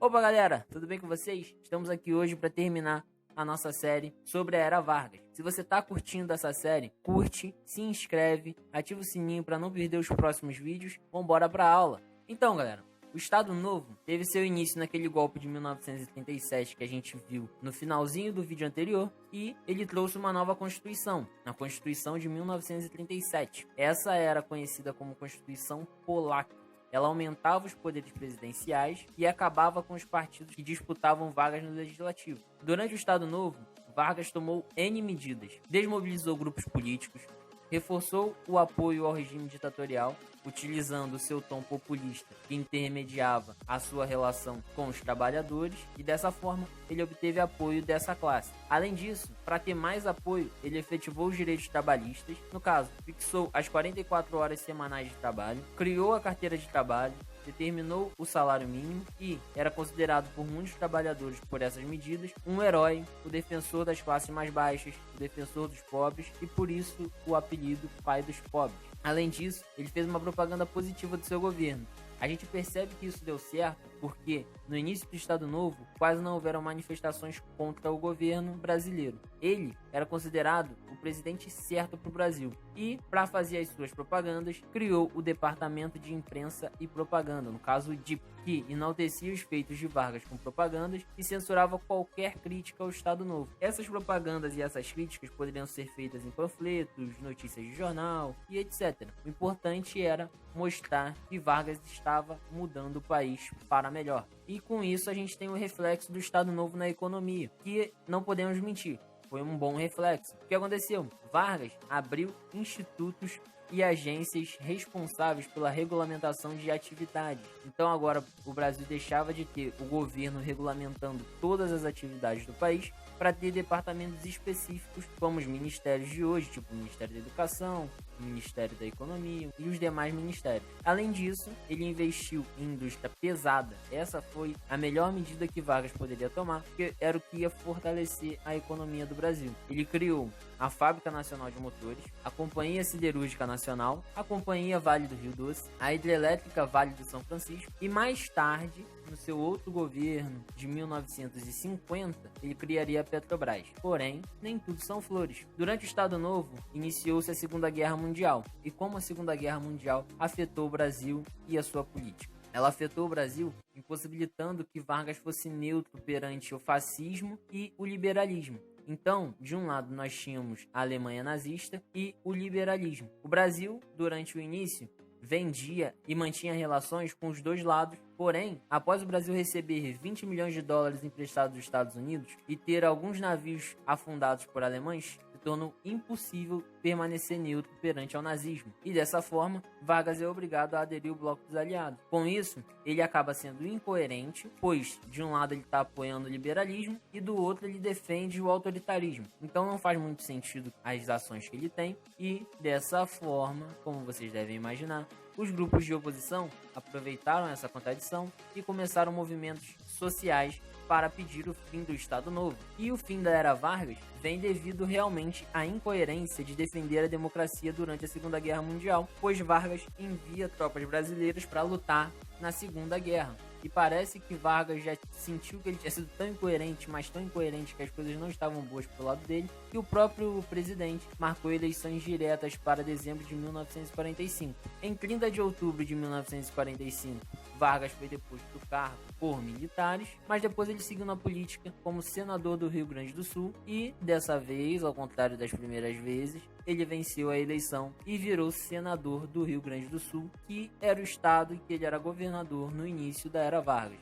Opa galera, tudo bem com vocês? Estamos aqui hoje para terminar a nossa série sobre a Era Vargas. Se você tá curtindo essa série, curte, se inscreve, ativa o sininho para não perder os próximos vídeos. Vambora pra aula. Então galera, o Estado Novo teve seu início naquele golpe de 1937 que a gente viu no finalzinho do vídeo anterior e ele trouxe uma nova Constituição, a Constituição de 1937. Essa era conhecida como Constituição Polaca. Ela aumentava os poderes presidenciais e acabava com os partidos que disputavam vagas no Legislativo. Durante o Estado Novo, Vargas tomou N medidas, desmobilizou grupos políticos, reforçou o apoio ao regime ditatorial, utilizando o seu tom populista que intermediava a sua relação com os trabalhadores e dessa forma ele obteve apoio dessa classe. Além disso, para ter mais apoio, ele efetivou os direitos trabalhistas, no caso, fixou as 44 horas semanais de trabalho, criou a carteira de trabalho, determinou o salário mínimo e era considerado por muitos trabalhadores por essas medidas um herói, o defensor das classes mais baixas, o defensor dos pobres e por isso o apelido Pai dos Pobres. Além disso, ele fez uma propaganda positiva do seu governo. A gente percebe que isso deu certo porque no início do Estado Novo quase não houveram manifestações contra o governo brasileiro. Ele era considerado o presidente certo para o Brasil e, para fazer as suas propagandas, criou o Departamento de Imprensa e Propaganda, no caso o DIP, que enaltecia os feitos de Vargas com propagandas e censurava qualquer crítica ao Estado Novo. Essas propagandas e essas críticas poderiam ser feitas em panfletos, notícias de jornal e etc. O importante era mostrar que Vargas estava mudando o país para melhor. E com isso a gente tem o reflexo do Estado Novo na economia, que não podemos mentir, foi um bom reflexo. O que aconteceu? Vargas abriu institutos e agências responsáveis pela regulamentação de atividades. Então agora o Brasil deixava de ter o governo regulamentando todas as atividades do país para ter departamentos específicos como os ministérios de hoje, tipo o Ministério da Educação, o Ministério da Economia e os demais ministérios. Além disso, ele investiu em indústria pesada. Essa foi a melhor medida que Vargas poderia tomar, porque era o que ia fortalecer a economia do Brasil. Ele criou a Fábrica Nacional de Motores, a Companhia Siderúrgica Nacional, a Companhia Vale do Rio Doce, a Hidrelétrica Vale do São Francisco e mais tarde, no seu outro governo de 1950, ele criaria a Petrobras. Porém, nem tudo são flores. Durante o Estado Novo, iniciou-se a Segunda Guerra Mundial. E como a Segunda Guerra Mundial afetou o Brasil e a sua política? Ela afetou o Brasil, impossibilitando que Vargas fosse neutro perante o fascismo e o liberalismo. Então, de um lado nós tínhamos a Alemanha nazista e o liberalismo. O Brasil, durante o início, vendia e mantinha relações com os dois lados. Porém, após o Brasil receber 20 milhões de dólares emprestados dos Estados Unidos e ter alguns navios afundados por alemães, se tornou impossível permanecer neutro perante ao nazismo. E dessa forma, Vargas é obrigado a aderir ao bloco dos aliados. Com isso, ele acaba sendo incoerente, pois de um lado ele está apoiando o liberalismo e do outro ele defende o autoritarismo. Então não faz muito sentido as ações que ele tem e dessa forma, como vocês devem imaginar, os grupos de oposição aproveitaram essa contradição e começaram movimentos sociais para pedir o fim do Estado Novo. E o fim da Era Vargas vem devido realmente à incoerência de defender a democracia durante a Segunda Guerra Mundial, pois Vargas envia tropas brasileiras para lutar na Segunda Guerra. E parece que Vargas já sentiu que ele tinha sido tão incoerente, mas tão incoerente que as coisas não estavam boas pro lado dele, que o próprio presidente marcou eleições diretas para dezembro de 1945. Em 30 de outubro de 1945, Vargas foi deposto do cargo por militares, mas depois ele seguiu na política como senador do Rio Grande do Sul e, dessa vez, ao contrário das primeiras vezes, ele venceu a eleição e virou senador do Rio Grande do Sul, que era o estado em que ele era governador no início da Era Vargas.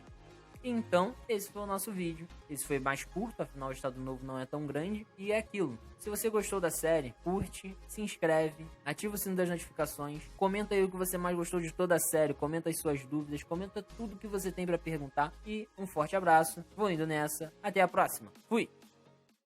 Então, esse foi o nosso vídeo. Esse foi mais curto, afinal o Estado Novo não é tão grande. E é aquilo. Se você gostou da série, curte, se inscreve, ativa o sino das notificações, comenta aí o que você mais gostou de toda a série, comenta as suas dúvidas, comenta tudo que você tem para perguntar. E um forte abraço, vou indo nessa, até a próxima. Fui!